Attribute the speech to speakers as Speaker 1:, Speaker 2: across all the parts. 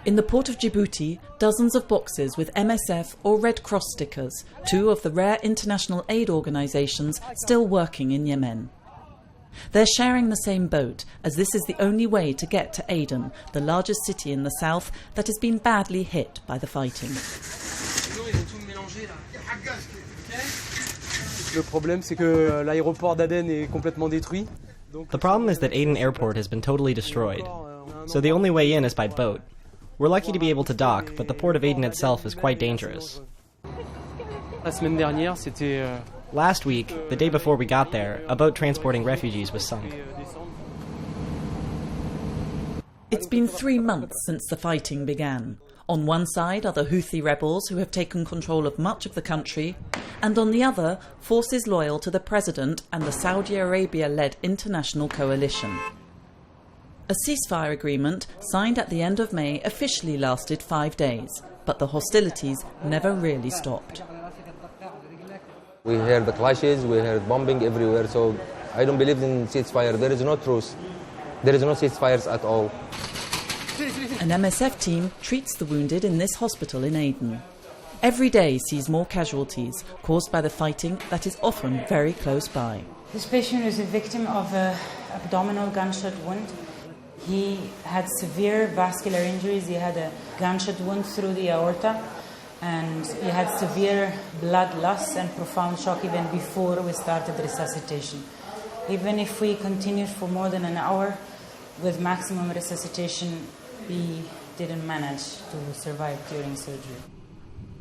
Speaker 1: In the port of Djibouti, dozens of boxes with MSF or Red Cross stickers, two of the rare international aid organisations still working in Yemen. They're sharing the same boat, as this is the only way to get to Aden, the largest city in the south that has been badly hit by the fighting.
Speaker 2: Le problème, c'est que l'aéroport d'Aden est complètement détruit.
Speaker 3: The problem is that Aden Airport has been totally destroyed, so the only way in is by boat. We're lucky to be able to dock, but the port of Aden itself is quite dangerous.
Speaker 2: La semaine dernière, c'était
Speaker 3: Last week, the day before we got there, a boat transporting refugees was sunk.
Speaker 1: It's been 3 months since the fighting began. On one side are the Houthi rebels who have taken control of much of the country, and on the other, forces loyal to the president and the Saudi Arabia-led international coalition. A ceasefire agreement, signed at the end of May, officially lasted 5 days, but the hostilities never really stopped.
Speaker 4: We heard the clashes, we heard bombing everywhere, so I don't believe in ceasefire. There is no truce. There is no ceasefires at all.
Speaker 1: An MSF team treats the wounded in this hospital in Aden. Every day sees more casualties caused by the fighting that is often very close by.
Speaker 5: This patient is a victim of an abdominal gunshot wound. He had severe vascular injuries. He had a gunshot wound through the aorta, and he had severe blood loss and profound shock even before we started resuscitation. Even if we continued for more than an hour with maximum resuscitation, he didn't manage to survive during surgery.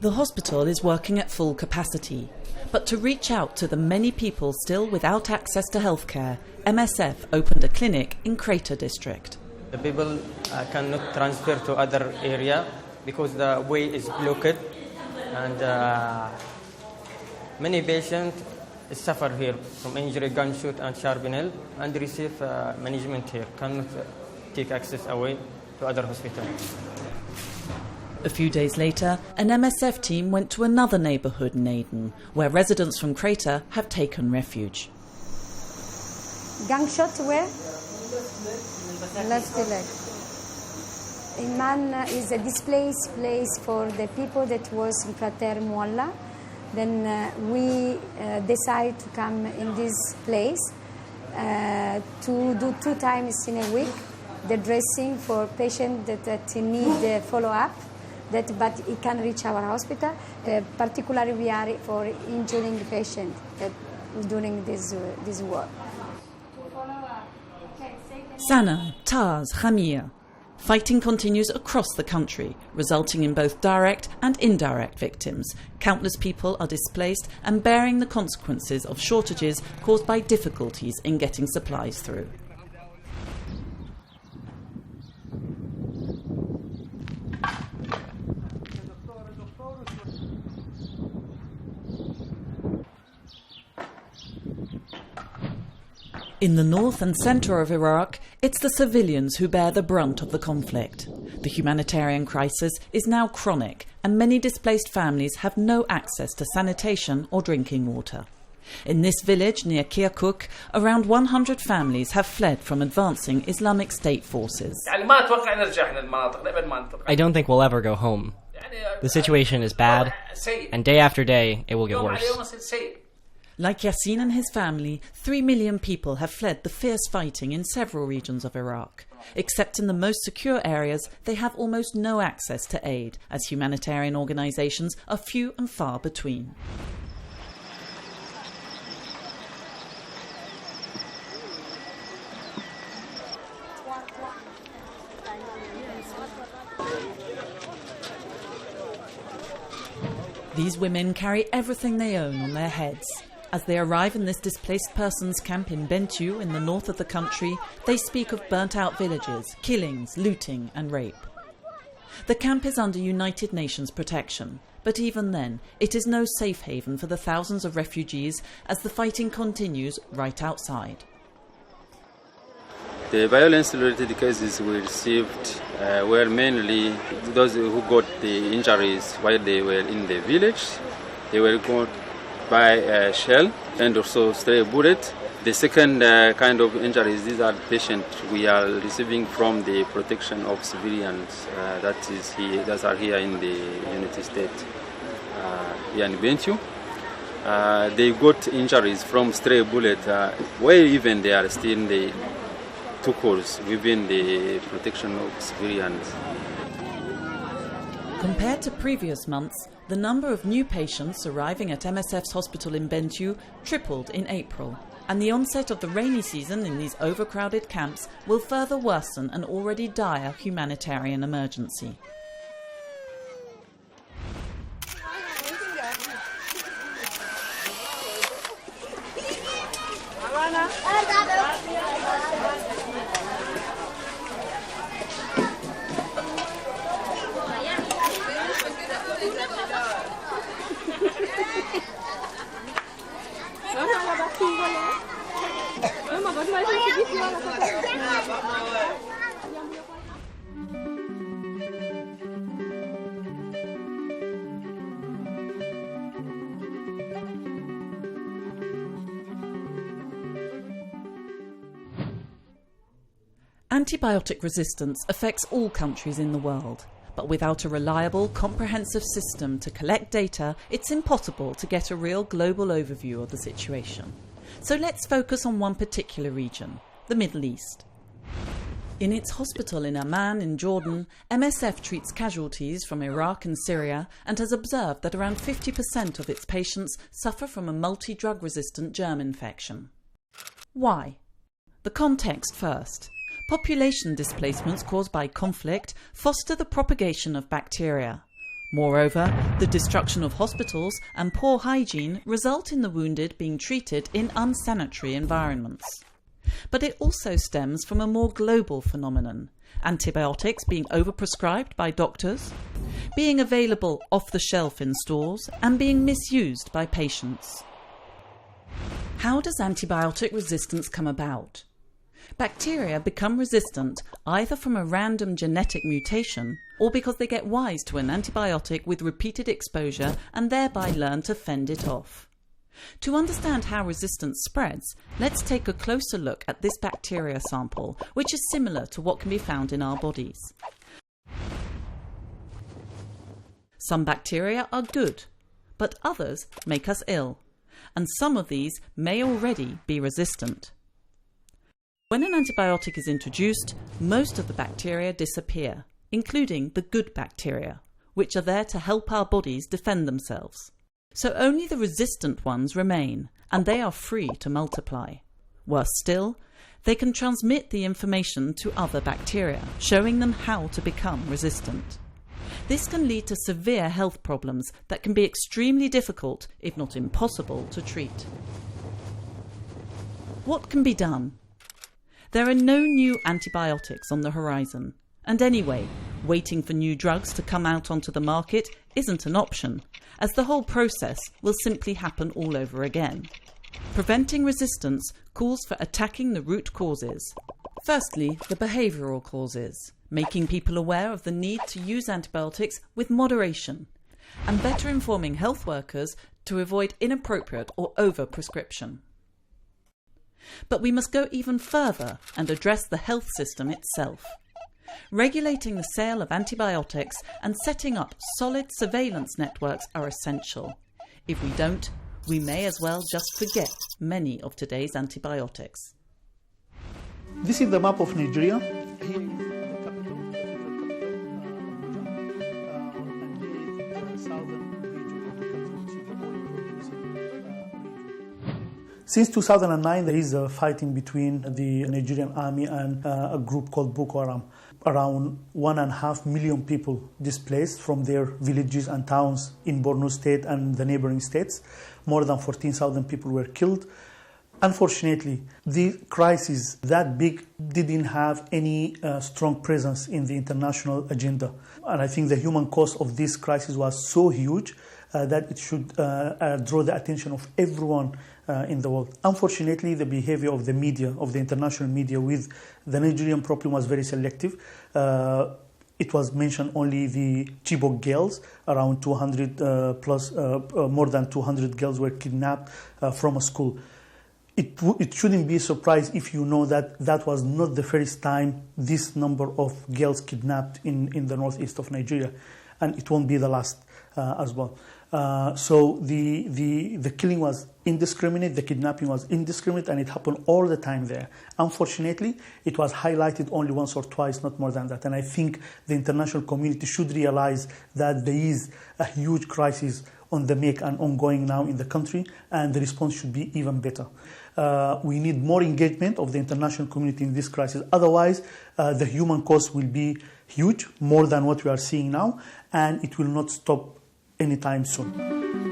Speaker 1: The hospital is working at full capacity, but to reach out to the many people still without access to healthcare, MSF opened a clinic in Crater district.
Speaker 6: The people cannot transfer to other area because the way is blocked, and many patients suffer here from injury, gunshot and shrapnel, and receive management here, cannot take access away to other hospitals.
Speaker 1: A few days later, an MSF team went to another neighbourhood in Aden, where residents from Crater have taken refuge.
Speaker 7: Gunshot where? Left leg. Iman is a displaced place for the people that was in Crater Mualla. Then we decide to come in this place to do 2 times in a week the dressing for patients that need follow-up. But it can reach our hospital. Particularly, we are for injuring the patient during this war.
Speaker 1: Sana, Taz, Khamir. Fighting continues across the country, resulting in both direct and indirect victims. Countless people are displaced and bearing the consequences of shortages caused by difficulties in getting supplies through. In the north and centre of Iraq, it's the civilians who bear the brunt of the conflict. The humanitarian crisis is now chronic, and many displaced families have no access to sanitation or drinking water. In this village near Kirkuk, around 100 families have fled from advancing Islamic State forces.
Speaker 3: I don't think we'll ever go home. The situation is bad, and day after day, it will get worse.
Speaker 1: Like Yassin and his family, 3 million people have fled the fierce fighting in several regions of Iraq. Except in the most secure areas, they have almost no access to aid, as humanitarian organisations are few and far between. These women carry everything they own on their heads. As they arrive in this displaced persons camp in Bentiu in the north of the country, they speak of burnt-out villages, killings, looting and rape. The camp is under United Nations protection, but even then, it is no safe haven for the thousands of refugees as the fighting continues right outside.
Speaker 8: The violence-related cases we received were mainly those who got the injuries while they were in the village. They were got by a shell and also stray bullet, The second kind of injuries, these are patients we are receiving from the protection of civilians that are here in the United States, here in Bentiu. They got injuries from stray bullets, where even they are still in the two course within the protection of civilians.
Speaker 1: Compared to previous months, the number of new patients arriving at MSF's hospital in Bentiu tripled in April, and the onset of the rainy season in these overcrowded camps will further worsen an already dire humanitarian emergency. Antibiotic resistance affects all countries in the world, but without a reliable, comprehensive system to collect data, it's impossible to get a real global overview of the situation. So let's focus on one particular region, the Middle East. In its hospital in Amman in Jordan, MSF treats casualties from Iraq and Syria and has observed that around 50% of its patients suffer from a multi-drug resistant germ infection. Why? The context first. Population displacements caused by conflict foster the propagation of bacteria. Moreover, the destruction of hospitals and poor hygiene result in the wounded being treated in unsanitary environments. But it also stems from a more global phenomenon: antibiotics being overprescribed by doctors, being available off the shelf in stores, and being misused by patients. How does antibiotic resistance come about? Bacteria become resistant either from a random genetic mutation or because they get wise to an antibiotic with repeated exposure and thereby learn to fend it off. To understand how resistance spreads, let's take a closer look at this bacteria sample, which is similar to what can be found in our bodies. Some bacteria are good, but others make us ill, and some of these may already be resistant. When an antibiotic is introduced, most of the bacteria disappear, including the good bacteria, which are there to help our bodies defend themselves. So only the resistant ones remain, and they are free to multiply. Worse still, they can transmit the information to other bacteria, showing them how to become resistant. This can lead to severe health problems that can be extremely difficult, if not impossible, to treat. What can be done? There are no new antibiotics on the horizon, and anyway, waiting for new drugs to come out onto the market isn't an option, as the whole process will simply happen all over again. Preventing resistance calls for attacking the root causes. Firstly, the behavioural causes, making people aware of the need to use antibiotics with moderation, and better informing health workers to avoid inappropriate or over-prescription. But we must go even further and address the health system itself. Regulating the sale of antibiotics and setting up solid surveillance networks are essential. If we don't, we may as well just forget many of today's antibiotics.
Speaker 9: This is the map of Nigeria. Since 2009, there is a fighting between the Nigerian army and a group called Boko Haram. Around 1.5 million people displaced from their villages and towns in Borno State and the neighboring states. More than 14,000 people were killed. Unfortunately, the crisis that big didn't have any strong presence in the international agenda. And I think the human cost of this crisis was so huge that it should draw the attention of everyone in the world. Unfortunately, the behavior of the media, of the international media with the Nigerian problem was very selective. It was mentioned only the Chibok girls, around 200 more than 200 girls were kidnapped from a school. it shouldn't be a surprise if you know that that was not the first time this number of girls kidnapped in the northeast of Nigeria, and it won't be the last as well. So the killing was indiscriminate, the kidnapping was indiscriminate, and it happened all the time there. Unfortunately, it was highlighted only once or twice, not more than that. And I think the international community should realize that there is a huge crisis on the make and ongoing now in the country, and the response should be even better. We need more engagement of the international community in this crisis. Otherwise, the human cost will be huge, more than what we are seeing now, and it will not stop anytime soon.